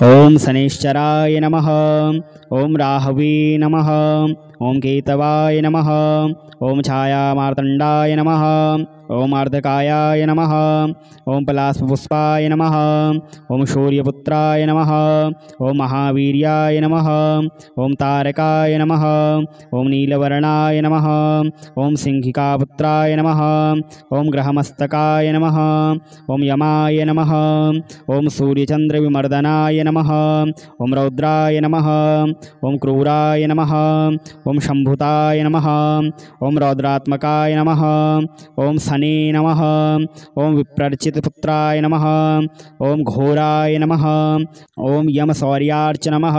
ओम शनैश्चराय नमः। ओम राहवे नमः। ओम केतवाय नमः। ओम छायामार्तण्डाय नमः। ओम अर्धकायाय नमः। ओम पलाशपुष्पाय नमः। ओम सूर्यपुत्राय नमः। ओम महावीर्याय नमः। ओम तारकाय नमः। ओम नीलवर्णाय नमः। ओम सिंहिकापुत्राय नमः। ओम ग्रहमस्तकाय नमः। ओम यमाय नमः। ओम सूर्यचन्द्रविमर्दनाय नमः। ओम रौद्राय नमः। ओम क्रूराय नमः। ओम शम्भुताय नमः। ओम रौद्रात्मकाय नमः। ओम शने नमः। ओम विप्रचितपुत्राय नमः। ओम घोराय नमः। ओम यमशौर्यार्च नमः।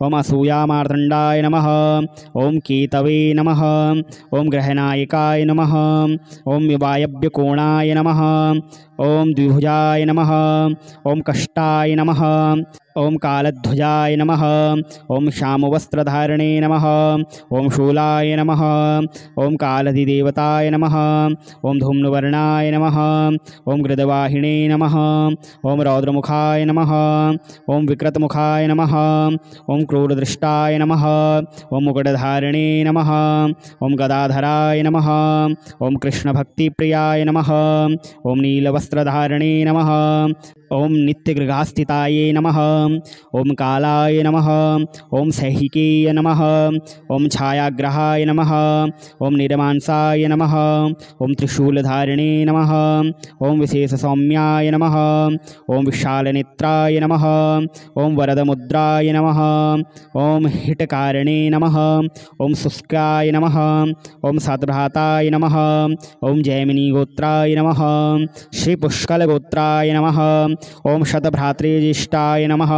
ओम असूयामार्तण्डाय नमः। ओम केतवे नमः। ओम ग्रहनायकाय नमः। ओम वायव्यकोणाय नमः। ओम द्विभुजाय नमः। ओम कष्टाय नमः। ओम कालध्वजाय नमः। ओम श्यामवस्त्रधारिणे नमः। ओम शूलाय नमः। ओम कालधिदेवताय नमः। ओम धूम्रवर्णाय नमः। ओम गृदवाहिने नमः। ओम रौद्रमुखाय नमः। ओम विकृतमुखाय नमः। ओम क्रूरदृष्टाय नमः। ओम मुकुटधारिणे नमः। ओम गदाधराय नमः। ओम कृष्णभक्तिप्रियाय नमः। ओम नीलवस्त्रधारिणे नमः। ओम नित्यगृहास्थिताये नमः। ओम कालाय नमः। ओम सैहिकेय नमः। ओम छायाग्रहाय नमः। ओम निर्मांसाय नमः। ओम त्रिशूलधारिणे नमः। ओम विशेषसौम्याय नमः। ओम विशालनेत्राय नमः। ओम वरदमुद्राय नमः। ओम हितकारिणे नमः। ओम शुष्काय नमः। ओम सद्भ्राताय नमः। ओम जैमिनीगोत्राय नमः। श्रीपुष्कलगोत्राय नमः। ओम शतभ्रातृज्येष्ठाय नमः।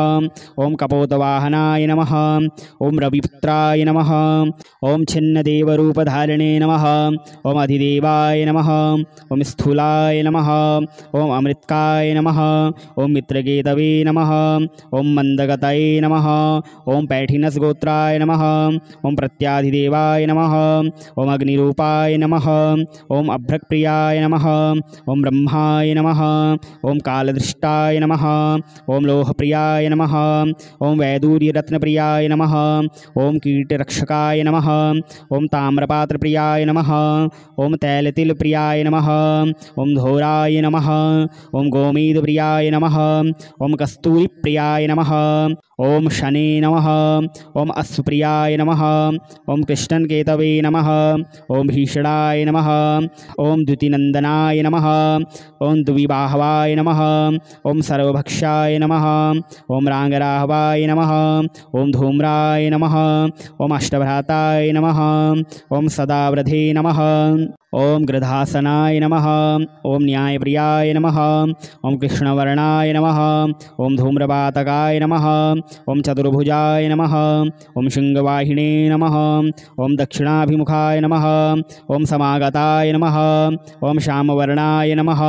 ओम कपोतवाहनाय नमः। ओम रविपुत्राय नमः। ओम छिन्नदेवरूपधारिणे नमः। ओम अधिदेवाय नमः। ओम स्थूलाय नमः। ओम अमृतकाय नमः। ओम मित्रकेतवे नमः। ओम मंदगतये नमः। ओम पैठिनसगोत्राय नमः। ओम प्रत्याधिदेवाय नमः। ओम अग्निरूपाय नमः। ओम अभ्रक्प्रियाय नमः। ओम ब्रह्माय नमः। ओम कालदृष्टाय नमः। ओम लोहप्रियाय नमः। ओम वैदूर्यरत्नप्रियाय नमः। ओम कीटरक्षकाय नमः। ओम ताम्रपात्रप्रियाय नमः। ओम तैलतिलप्रियाय नमः। ओम धोराय नमः। ओम गोमेदप्रियाय नमः। ओम कस्तूरिप्रियाय नमः। ओम शने नमः। ओम अश्वप्रियाय नमः। ओम कृष्णकेतवे नमः। ओम भीषणाय नमः। ओम द्युतिनंदनाय नमः। ओम द्विबाहवाय नमः। ओम सर्वभक्षाय नमः। ओम रांगराहवाय नमः। ओम धूम्राय नमः। ओम अष्टभ्राताय नमः। ओम सदावृधे नमः। ओम गृधासनाय नमः। ओम न्यायप्रियाय नमः। ओम कृष्णवर्णाय नमः। ओम धूम्रपातकाय नमः। ओम चतुर्भुजाय नमः। ओम शृंगवाहिने नमः। ओम दक्षिणाभिमुखाय नमः। ओम समागताय नमः। ओम श्यामवर्णाय नमः।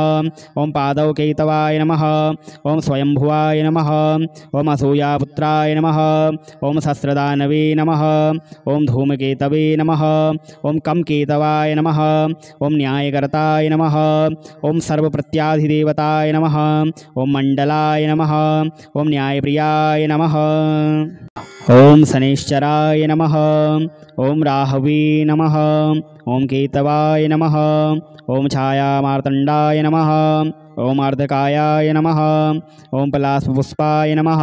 ओम पादौकेतवाय नमः। ओम स्वयंभुवाय नमः। ओम असूयापुत्राय नमः। ओम सहस्रदानवे नमः। ओम धूमकेतवे नमः। ओम कमकेतवाय नमः। ओम न्यायकर्ताय नमः। ओम सर्वप्रत्याधिदेवताय नमः। ओम मंडलाय नमः। ओम न्यायप्रियाय नमः। ओम शनैश्चराय नमः। ओम राहवे नमः। ओम केतवाय नमः। ओम छायामार्तण्डाय नमः। ओम अर्धकायाय नमः। ओम पलाशपुष्पाय नमः।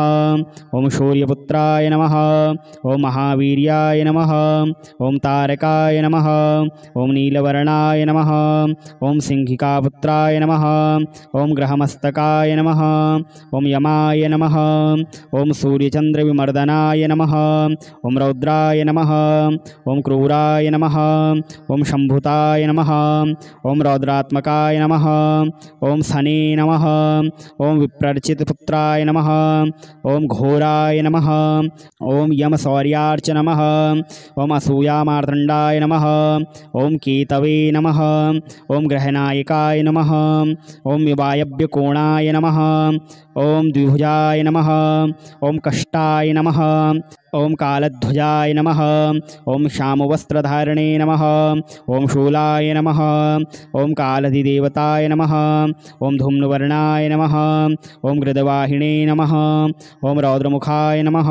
ओम सूर्यपुत्राय नमः। ओम महावीर्याय नमः। ओम तारकाय नमः। ओम नीलवर्णाय नमः। ओम सिंहिकापुत्राय नमः। ओम ग्रहमस्तकाय नमः। ओम यमाय नमः। ओम सूर्यचन्द्रविमर्दनाय नमः। ओम रौद्राय नमः। ओम क्रूराय नमः। ओम शम्भुताय नमः। ओम रौद्रात्मकाय नमः। ओम शने नमः। ओम विप्रचितपुत्राय नमः। ओम घोराय नमः। ओम यमशौर्यार्च नमः। ओम असूयामार्तण्डाय नमः। ओम केतवे नमः। ओम ग्रहनायकाय नमः। ओम वायव्यकोणाय नमः। ओम द्विभुजाय नमः। ओम कष्टाय नमः। ओम कालध्वजाय नमः। ओम श्यामवस्त्रधारिणे नमः। ओम शूलाय नमः। ओम कालधिदेवताय नमः। ओम धूम्रवर्णाय नमः ओम गृदवाहिने नमः ओम रौद्रमुखाय नमः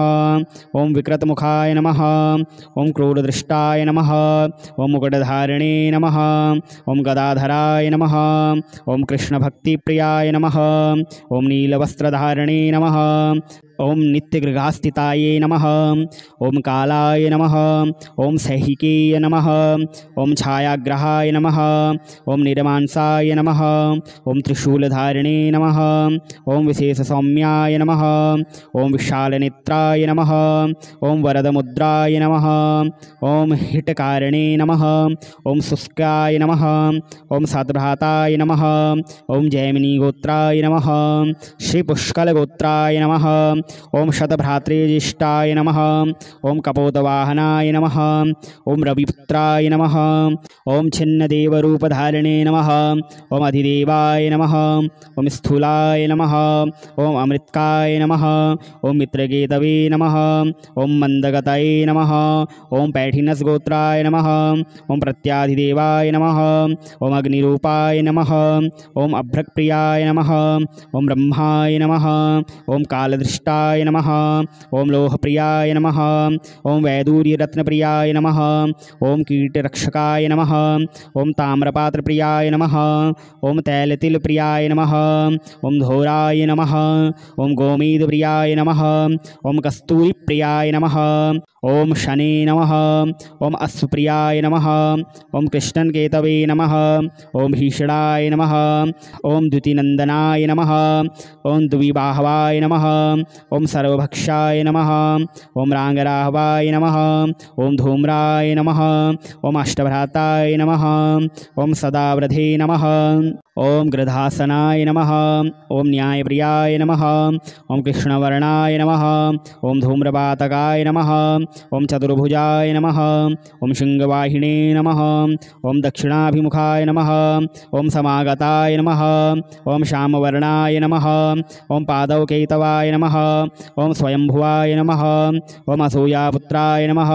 ओम विकृतमुखाय नमः ओम क्रूरदृष्टाय नमः ओम मुकुटधारिणे नमः ओम गदाधराय नमः ओम कृष्णभक्तिप्रियाय नमः ओम नीलवस्त्रधारिणे नमः ओम नित्यगृहास्थिताय नमः ओम कालाय नमः ओम सैहिकेय नमः ओम छायाग्रहाय नमः ओम निर्मांसाय नमः ओम त्रिशूलधारिणे नमः ओम विशेषसौम्याय नमः ओम विशालनेत्राय नमः ओम वरदमुद्राय नमः ओम हितकारिणे नमः ओम शुष्काय नमः ओम सद्भ्राताय नमः ओम जैमिनीगोत्राय नमः श्रीपुष्कलगोत्राय नमः ओम शतभ्रातृज्येष्ठाय नमः ओम कपोतवाहनाय नमः ओम रविपुत्राय नमः ओम छिन्नदेवरूपधारिणे नमः ओम अधिदेवाय नमः ओम स्थूलाय नमः ओम अमृतकाय नमः ओम मित्रकेतवे नमः ओम मंदगतये नमः ओम पैठिनसगोत्राय नमः ओम प्रत्याधिदेवाय नमः ओम अग्निरूपाय नमः ओम अभ्रक्प्रियाय नमः ओम ब्रह्माय नमः ओम कालदृष्टाय नमः ओम लोहप्रियाय नमः ओम वैदूर्यरत्नप्रियाय नमः ओम कीटरक्षकाय नमः ओम ताम्रपात्रप्रियाय नमः ओम तैलतिलप्रियाय नमः ओम धोराय नमः ओम गोमेदप्रियाय नमः ओम कस्तूरिप्रियाय नमः ओम शने नमः ओम अश्वप्रियाय नमः ओम कृष्णकेतवे नमः ओम भीषणाय नमः ओम द्युतिनंदनाय नमः ओम द्विबाहवाय नमः ओम सर्वभक्षाय नमः ओम रांगराहवाय नमः ओम धूम्राय नमः ओम अष्टभ्राताय नमः ओम सदावृधे नमः ओम गृधासनाय नमः ओम न्यायप्रियाय नमः ओम कृष्णवर्णाय नमः ओम धूम्रपातकाय नमः ओम चतुर्भुजाय नमः ओम शृंगवाहिने नमः ओम दक्षिणाभिमुखाय नमः ओम समागताय नमः ओम श्यामवर्णाय नमः ओम पादवकेतवाय नमः ओम स्वयंभुवाय नमः ओम असूयापुत्राय नमः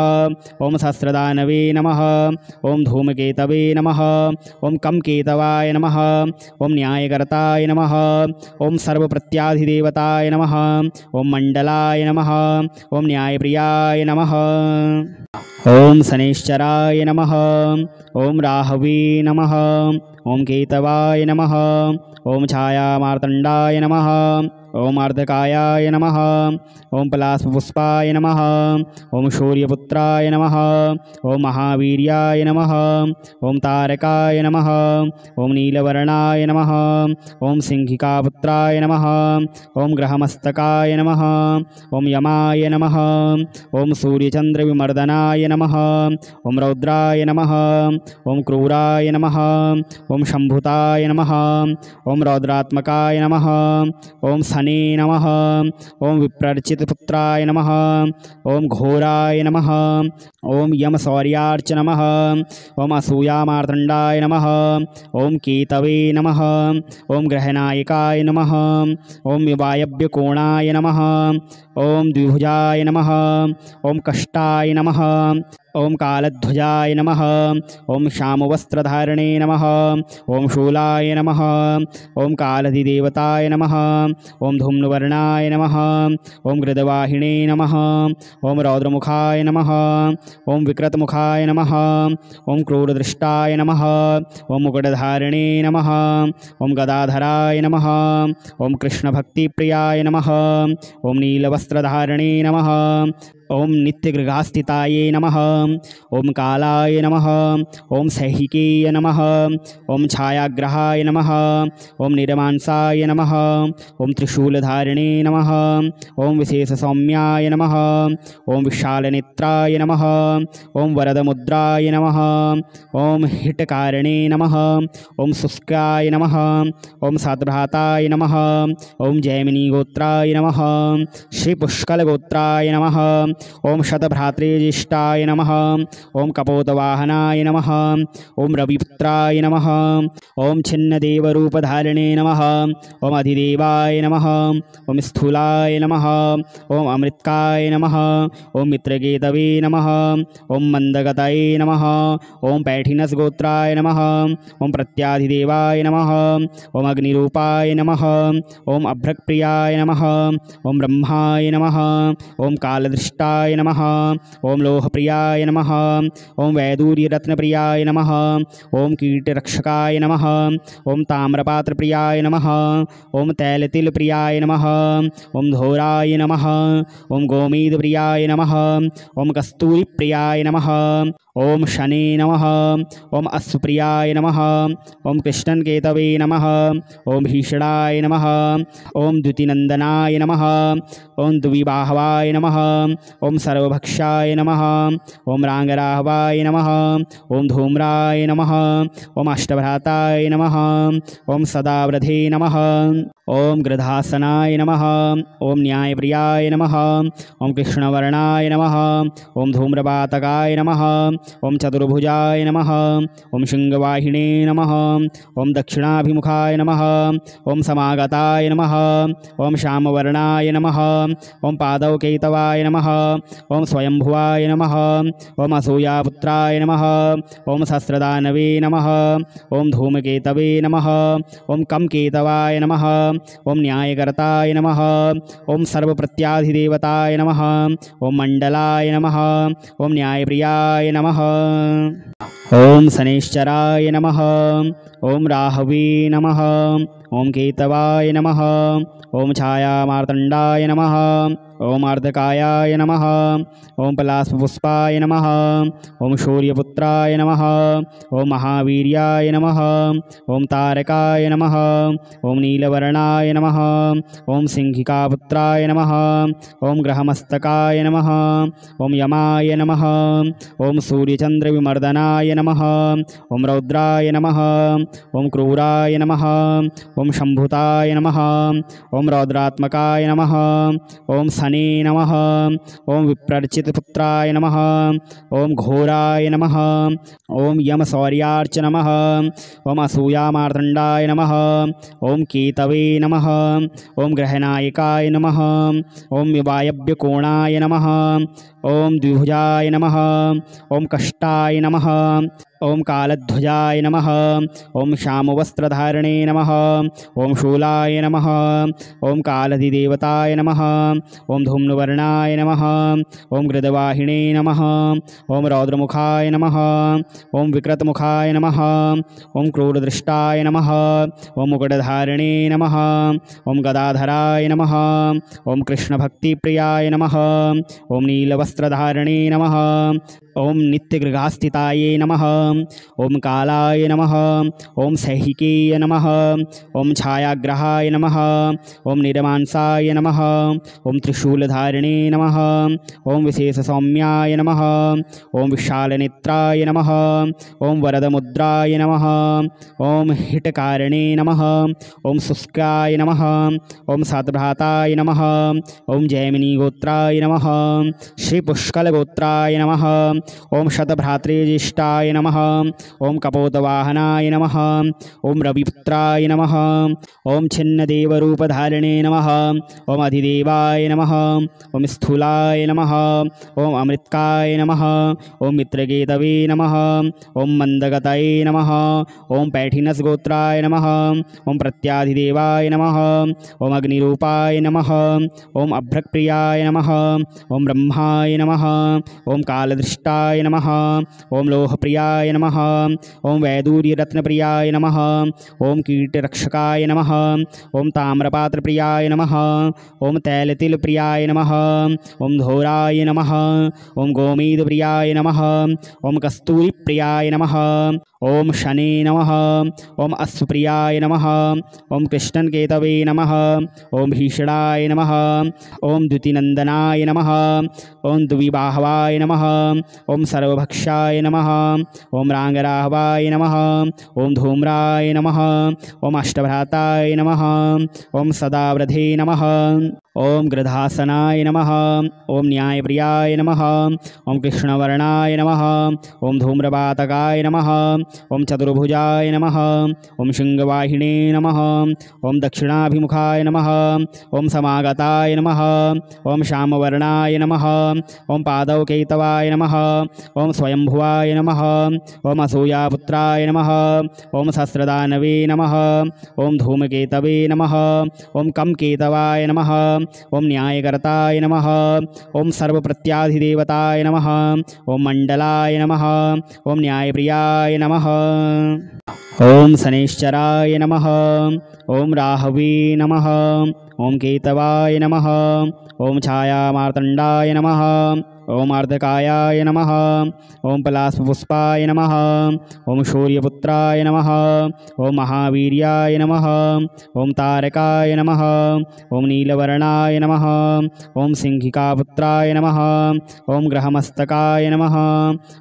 ओम सहस्रदानवे नमः ओम धूमकेतवे नमः ओम कमकेतवाय नमः ओम न्यायकर्ताय नमः ओम सर्वप्रत्याधिदेवताय नमः ओम मंडलाय नमः ओम न्यायप्रियाय नमः ओम शनैश्चराय नमः ओम राहवे नमः ओम केतवाय नमः ओम छायामार्तंडाय नमः ओम अर्धकायाय नमः ओम पलाशपुष्पाय नमः ओम शौर्यपुत्राय नमः ओम महावीर्याय नमः ओम तारकाय नमः ओम नीलवर्णाय नमः ओम सिंहिकापुत्राय नमः ओम ग्रहमस्तकाय नमः ओम यमाय नमः ओम सूर्यचंद्रविमर्दनाय नमः ओम रौद्राय नमः ओम क्रूराय नमः ओम शंभुताय नमः ओम रौद्रात्मकाय नमः ओम शने नमः ओम विप्रर्चितपुत्राय नमः ओम घोराय नमः ओम यमशौर्यार्च नमः ओम असूयामार्तंडाय नमः ओम केतवे नमः ओम ग्रहनायकाय नमः ओम वायव्यकोणाय नमः ओम द्विभुजाय नमः ओम कष्टाय नमः ओम कालध्वजाय नमः ओम श्यामवस्त्रधारिणे नमः ओम शूलाय नमः ओम कालधिदेवताय नमः ओम धूम्रवर्णाय नमः ओम गृदवाहिने नमः ओम रौद्रमुखाय नमः ओम विकृतमुखाय नमः ओम क्रूरदृष्टाय नमः ओम मुकुटधारिणे नमः ओम गदाधराय नमः ओम कृष्णभक्तिप्रियाय नमः ओम नीलवस्त्रधारिणे नमः ओम नित्यगृहास्थिताय नमः ओम कालाय नमः ओम सैहिकेय नमः ओम छायाग्रहाय नमः ओम निर्मांसाय नमः ओम त्रिशूलधारिणे नमः ओम विशेषसौम्याय नमः ओम विशालनेत्राय नमः ओम वरदमुद्राय नमः ओम हितकारिणे नमः ओम शुष्काय नमः ओम सद्भ्राताय नमः ओम जैमिनीगोत्राय नमः श्रीपुष्कलगोत्राय नमः ओम शतभ्रातृज्येष्ठाय नमः। ओम कपोतवाहनाय नमः। ओम रविपुत्राय नमः। ओम छिन्नदेवरूपधारिणे नमः। ओम अधिदेवाय नमः। ओम स्थूलाय नमः। ओम अमृतकाय नमः। ओम मित्रकेतवे नमः। ओम मंदगतये नमः। ओम पैठिनसगोत्राय नमः। ओम प्रत्याधिदेवाय नमः। ओम अग्निरूपाय नमः। ओम अभ्रक्प्रियाय नमः। ओम ब्रह्माय नमः। ओम कालदृष्टाय नमः। ओम लोहप्रियाय नमः। ओम वैदूर्यरत्नप्रियाय नमः। ओम कीटरक्षकाय नमः। ओम ताम्रपात्रप्रियाय नमः। ओम तैलतिलप्रियाय नमः। ओम धोराय नमः। ओम गोमेदप्रियाय नमः। ओम कस्तूरिप्रियाय नमः। ओम शने नमः। ओम अश्वप्रियाय नमः। ओम कृष्णकेतवे नमः। ओम भीषणाय नमः। ओम द्युतिनंदनाय नमः। ओम द्विबाहवाय नमः। ओम सर्वभक्षाय नमः। ओम रांगराहवाय नमः। ओम धूम्राय नमः। ओम अष्टभ्राताय नमः। ओम सदावृधे नमः। ओम गृधासनाय नमः। ओम न्यायप्रियाय नमः। ओम कृष्णवर्णाय नमः। ओम धूम्रपातकाय नमः। ओम चतुर्भुजाय नमः। ओम शृंगवाहिने नमः। ओम दक्षिणाभिमुखाय नमः। ओम समागताय नमः। ओम श्यामवर्णाय नमः। ओम पादवकेतवाय नमः। ओम स्वयंभुवाय नमः। ओम असूयापुत्राय नमः। ओम सहस्रदानवे नमः। ओम धूमकेतवे नमः। ओम कमकेतवाय नमः। ओम न्यायकर्ताय नमः। ओम सर्वप्रत्याधिदेवताय नमः। ओम मंडलाय नमः। ओम न्यायप्रियाय नमः। ओम शनैश्चराय नमः। ओम राहवे नमः। ओम केतवाय नमः। ओम छायामार्तंडाय नमः। ओम अर्धकायाय नमः। ओम पलाशपुष्पाय नमः। ओम शौर्यपुत्राय नमः। ओम महावीर्याय नमः। ओम तारकाय नमः। ओम नीलवर्णाय नमः। ओम सिंहिकापुत्राय नमः। ओम ग्रहमस्तकाय नमः। ओम यमाय नमः। ओम सूर्यचंद्रविमर्दनाय नमः। ओम रौद्राय नमः। ओम क्रूराय नमः। ओम शंभुताय नमः। ओम रौद्रात्मकाय नमः। ओम शने नमः। ओम विप्रचितपुत्राय नमः। ओम घोराय नमः। ओम यमशौर्यार्च नमः। ओम असूयामार्तंडाय नमः। ओम केतवे नमः। ओम ग्रहनायकाय नमः। ओम वायव्यकोणाय नमः। ओम द्विभुजाय नमः। ओम कष्टाय नमः। ओम कालध्वजाय नमः। ओम श्यामवस्त्रधारिणे नमः। ओम शूलाय नमः। ओम कालधिदेवताय नमः। ओम धूम्रवर्णाय नमः। ओम गृदवाहिने नमः। ओम रौद्रमुखाय नमः। ओम विकृतमुखाय नमः। ओम क्रूरदृष्टाय नमः। ओम मुकुटधारिणे नमः। ओम गदाधराय नमः। ओम कृष्णभक्तिप्रियाय नमः। ओम नीलवस्त्रधारिणे नमः। ओम नित्यगृहास्थिताय नमः। ओम कालाय नमः। ओम सैहिकेय नमः। ओम छायाग्रहाय नमः। ओम निरमांसाय नमः। ओम त्रिशूलधारिणे नमः। ओम विशेषसौम्याय नमः। ओम विशालनेत्राय नमः। ओम वरदमुद्राय नमः। ओम हितकारिणे नमः। ओम शुष्काय नमः। ओम सतभ्राताय नमः। ओम जैमिनीगोत्राय नमः। श्री पुष्कलगोत्राय नमः। ओम शतभ्रातृज्येष्ठाय नमः। ओम कपोतवाहनाय नमः। ओम रविपुत्राय नमः। ओम छिन्नदेवरूपधारिणे नमः। ओम अधिदेवाय नमः। ओम स्थूलाय नमः। ओम अमृतकाय नमः। ओम मित्रकेतवे नमः। ओम मंदगतये नमः। ओम पैठिनसगोत्राय नमः। ओम प्रत्याधिदेवाय नमः। ओम अग्निरूपाय नमः। ओम अभ्रक्प्रियाय नमः। ओम ब्रह्माय नमः। ओम कालदृष्टाय नमः। ओम लोहप्रियाय नमः। ओम वैदूर्यरत्नप्रियाय नमः। ओम कीटरक्षकाय नमः। ओम ताम्रपात्रप्रियाय नमः। ओम तैलतिलप्रियाय नमः। ओम धोराय नमः। ओम गोमेदप्रियाय नमः। ओम कस्तूरिप्रियाय नमः। ओम शने नमः। ओम अश्वप्रियाय नमः। ओम कृष्णकेतवे नमः। ओम भीषणाय नमः। ओम द्युतिनंदनाय नमः। ओम द्विबाहवाय नमः। ओम सर्वभक्षाय नमः। ओम रांगराहवाय नमः। ओम धूम्राय नमः। ओम अष्टभ्राताय नमः। ओम सदावृधे नमः। ओम गृधासनाय नमः। ओम न्यायप्रियाय नमः। ओम कृष्णवर्णाय नमः। ओम धूम्रपातकाय नमः। ओम चतुर्भुजाय नमः। ओम शृंगवाहिने नमः। ओम दक्षिणाभिमुखाय नमः। ओम समागताय नमः। ओम श्यामवर्णाय नमः। ओम पादौकेतवाय नमः। ओम स्वयंभुवाय नमः। ओम असूयापुत्राय नमः। ओम सहस्रदानवे नमः। ओम धूमकेतवे नमः। ओम कमकेतवाय नमः। ओम न्यायकर्ताय नमः। ओम सर्वप्रत्याधिदेवताय नमः। ओम मंडलाय नमः। ओम न्यायप्रियाय नमः। ओम शनैश्चराय नमः। ओम राहवे नमः। ओम केतवाय नमः। ओम छायामार्तंडाय नमः। ओम अर्धकायाय नमः। ओम पलाशपुष्पाय नमः। ओम सूर्यपुत्राय नमः। ओम महावीर्याय नमः। ओम तारकाय नमः। ओम नीलवर्णाय नमः। ओम सिंहिकापुत्राय नमः। ओम ग्रहमस्तकाय नमः।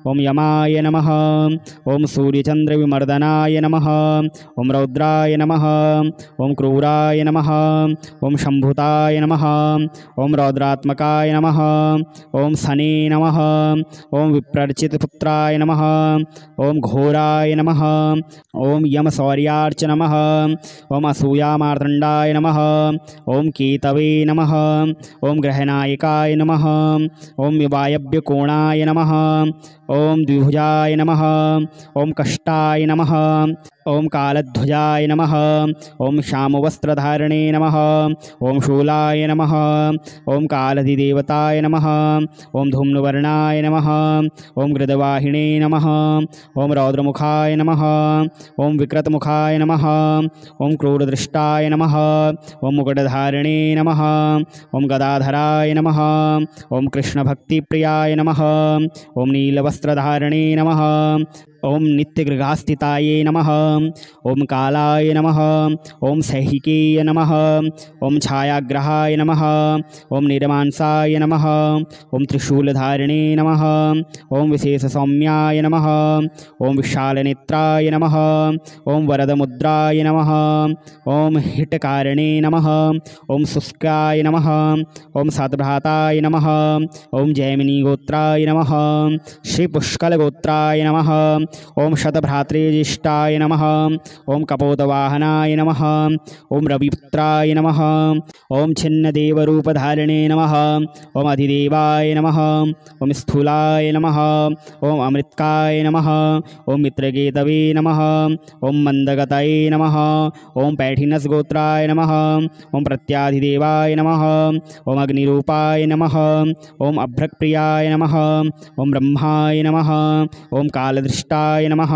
ओम यमाय नमः। ओम सूर्यचंद्रविमर्दनाय नमः। ओम रौद्राय नमः। ओम क्रूराय नमः। ओम शंभुताय नमः। ओम रौद्रात्मकाय नमः। ओम शने नमः। ओम विप्रर्चितपुत्राय नमः। ओम घोराय नमः। ओम यमशौर्यार्च नमः। ओम असूयामार्तंडाय नमः। ओम केतवे नमः। ओम ग्रहनायकाय नमः। ओम वायव्यकोणाय नमः। ओम द्विभुजाय नमः। ओम कष्टाय नमः। ओम कालध्वजाय नमः। ओम श्यामवस्त्रधारणे नमः। ओम शूलाय नमः। ओम कालधिदेवताय नमः। ओम धूम्रवर्णाय नमः। ओम गृदवाहिने नमः। ओम रौद्रमुखाय नमः। ओम विकृतमुखाय नमः। ओम क्रूरदृष्टाय नमः। ओम मुकुटधारिणे नमः। ओम गदाधराय नमः। ओम कृष्णभक्तिप्रियाय नमः। ओम नीलवस्त्रधारिणे नमः। ओम नित्यगृहास्थिताये नमः। ओम कालाय नमः। ओम सैहिकेय नमः। ओम छायाग्रहाय नमः। ओम निर्मांसाय नमः। ओम त्रिशूलधारिणे नमः। ओम विशेषसौम्याय नमः। ओम विशालनेत्राय नमः। ओम वरदमुद्राय नमः। ओम हितकारिणे नमः। ओम शुष्काय नमः। ओम सतभ्राताय नमः। ओम जैमिनीगोत्राय नमः। श्रीपुष्कलगोत्राय नमः। ओम शतभ्रातृज्येष्ठाय नमः। ओम कपोतवाहनाय नमः। ओम रविपुत्राय नमः। ओम छिन्नदेवरूपधारिणे नमः। ओम अधिदेवाय नमः। ओम स्थूलाय नमः। ओम अमृतकाय नमः। ओम मित्रकेतवे नमः। ओम मंदगतये नमः। ओम पैठिनसगोत्राय नमः। ओम प्रत्याधिदेवाय नमः। ओम अग्निरूपाय नमः। ओम अभ्रक्प्रियाय नमः। ओम ब्रह्माय नमः। ओम कालदृष्टाय नमः।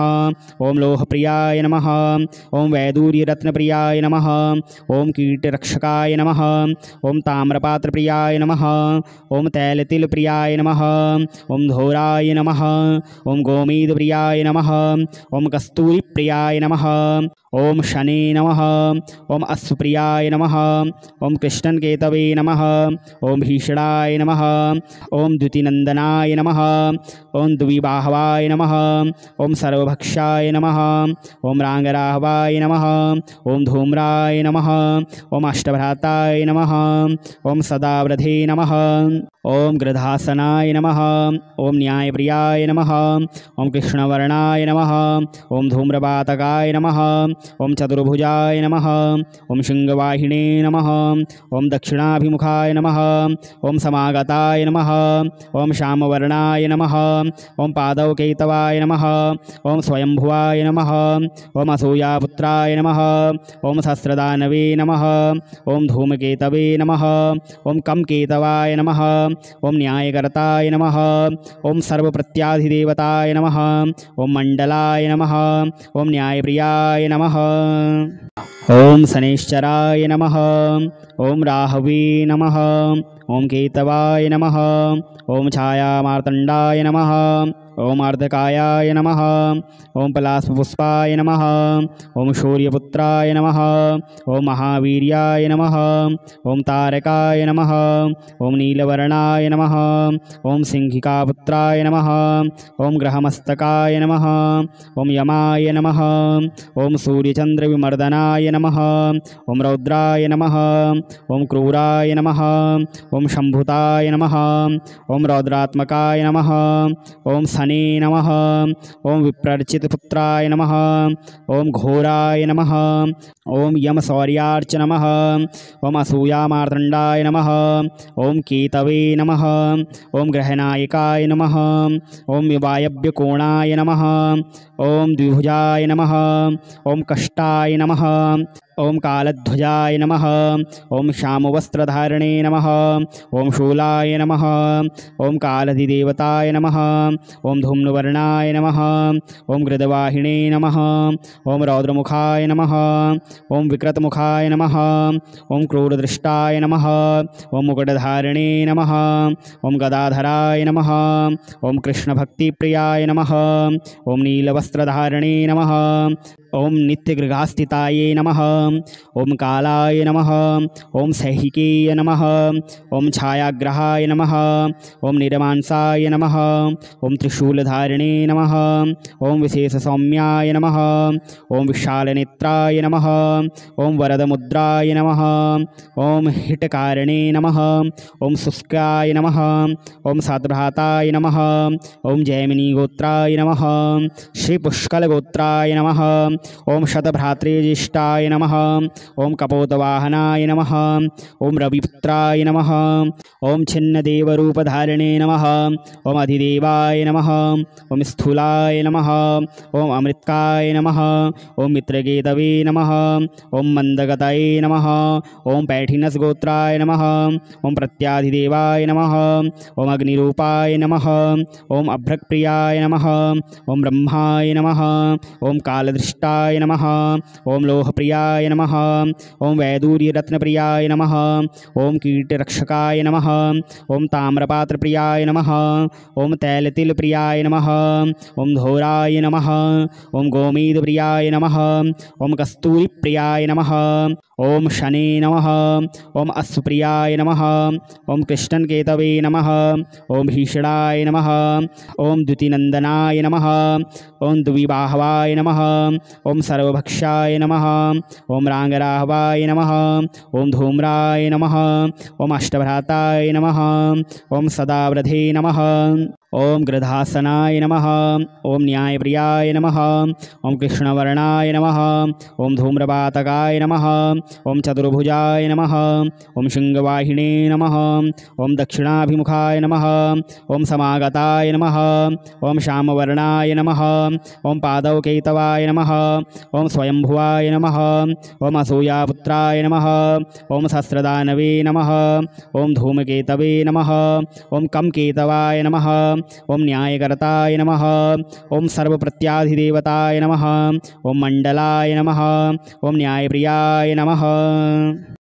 ओम लोहप्रियाय नमः। ओम वैदूर्यरत्नप्रियाय नमः। ओम कीटरक्षकाय नमः। ओम ताम्रपात्रप्रियाय नमः। ओम तैलतिलप्रियाय नमः। ओम धोराय नमः। ओम गोमेदप्रियाय नमः। ओम कस्तूरिप्रियाय नमः। ओम शने नमः। ओम अश्वप्रियाय नमः। ओम कृष्णकेतवे नमः। ओम भीषणाय नमः। ओम द्युतिनंदनाय नमः। ओम द्विबाहवाय नमः। ओम सर्वभक्षाय नमः। ओम रांगराहवाय नमः। ओम धूम्राय नमः। ओम अष्टभ्राताय नमः। ओम सदावृधे नमः। ओम गृधासनाय नमः। ओम न्यायप्रियाय नमः। ओम कृष्णवर्णाय नमः। ओम धूम्रपातकाय नमः। ओम चतुर्भुजाय नमः। ओम शृंगवाहिने नमः। ओम दक्षिणाभिमुखाय नमः। ओम समागताय नमः। ओम श्यामवर्णाय नमः। ओम पादौकेतवाय नमः। ओम स्वयंभुवाय नमः। ओम असूयापुत्राय नमः। ओम सहस्रदानवे नमः। ओम धूमकेतवे नमः। ओम कमकेतवाय नमः। ओम न्यायकर्ताय नमः। ओम सर्वप्रत्याधिदेवताय नमः। ओम मंडलाय नमः। ओम न्यायप्रियाय नमः। ओम शनैश्चराय नमः। ओम राहवे नमः। ओम केतवाय नमः। ओम छायामार्तंडाय नमः। ओम अर्धकायाय नमः। ओम पलाशपुष्पाय नमः। ओम सूर्यपुत्राय नमः। ओम महावीर्याय नमः। ओम तारकाय नमः। ओम नीलवर्णाय नमः। ओम सिंहिकापुत्राय नमः। ओम ग्रहमस्तकाय नमः। ओम यमाय नमः। ओम सूर्यचंद्रविमर्दनाय नमः। ओम रौद्राय नमः। ओम क्रूराय नमः। ओम शंभुताय नमः। ओम रौद्रात्मकाय नमः। ओम शने नमः। ओम विप्रर्चितपुत्राय नमः। ओम घोराय नमः। ओम यमशौर्यार्च नमः। ओम असूयामार्तण्डाय नमः। ओम केतवे नमः। ओम ग्रहनायकाय नमः। ओम वायव्यकोणाय नमः। ओम द्विभुजाय नमः। ओम कष्टाय नमः। ओम कालध्वजाय नमः। ओम श्यामवस्त्रधारणे नमः। ओम शूलाय नमः। ओम कालधिदेवताय नमः। ओम धूम्रवर्णाय नमः। ओम गृदवाहिने नमः। ओम रौद्रमुखाय नमः। ओम विकृतमुखाय नमः। ओम क्रूरदृष्टाय नमः। ओम मुकुटधारिणे नमः। ओम गदाधराय नमः। ओम कृष्णभक्तिप्रियाय नमः। ओम नीलवस्त्रधारिणे नमः। ओम नित्यगृहास्थिताय नमः। ओम कालाय नमः। ओम सैहिकेय नमः। ओम छायाग्रहाय नमः। ओम निरमांसाय नमः। ओम त्रिशूलधारिणे नमः। ओम विशेषसौम्याय नमः। ओम विशालनेत्राय नमः। ओम वरदमुद्राय नमः। ओम हितकारिणे नमः। ओम शुष्काय नमः। ओम सद्भ्राताय नमः। ओम जैमिनीगोत्राय नमः। श्रीपुष्कलगोत्राय नमः। ओम शतभ्रातृज्येष्ठाय नमः। ओम कपोतवाहनाय नमः। ओम रविपुत्राय नमः। ओम छिन्नदेवरूपधारिणे नमः। ओम अधिदेवाय नमः। ओम स्थूलाय नमः। ओम अमृतकाय नमः। ओम मित्रकेतवे नमः। ओम मंदगतये नमः। ओम पैठिनसगोत्राय नमः। ओम प्रत्याधिदेवाय नमः। ओम अग्निरूपाय नमः। ओम अभ्रक्प्रियाय नमः। ओम ब्रह्माय नमः। ओम कालदृष्टाय नमः। ओम लोहप्रियाय नमः। ओम वैदूर्यरत्नप्रियाय नमः। ओम कीटरक्षकाय नमः। ओम ताम्रपात्रप्रियाय नमः। ओम तैलतिलप्रियाय नमः। ओम धोराय नमः। ओम गोमेदप्रियाय नमः। ओम कस्तूरिप्रियाय नमः। ओम शने नमः। ओम अश्वप्रियाय नमः। ओम कृष्णकेतवे नमः। ओम भीषणाय नमः। ओम द्युतिनंदनाय नमः। ओम द्विबाहवाय नमः। ओम सर्वभक्षाय नमः। ओम रांगराहवाय नमः। ओम धूम्राय नमः। ओम अष्टभ्राताय नमः। ओम सदावृधे नमः। ओम गृधासनाय नमः। ओम न्यायप्रियाय नमः। ओम कृष्णवर्णाय नमः। ओम धूम्रपातकाय नमः। ओम चतुर्भुजाय नमः। ओम शृंगवाहिने नमः। ओम दक्षिणाभिमुखाय नमः। ओम समागताय नमः। ओम श्यामवर्णाय नमः। ओम पादवकेतवाय नमः। ओम स्वयंभुवाय नमः। ओम असूयापुत्राय नमः। ओम सहस्रदानवे नमः। ओम धूमकेतवे नमः। ओम कमकेतवाय नमः। ओम न्यायकर्ताय नमः। ओम सर्वप्रत्याधिदेवताय नमः। ओम मंडलाय नमः। ओम न्यायप्रियाय नमः।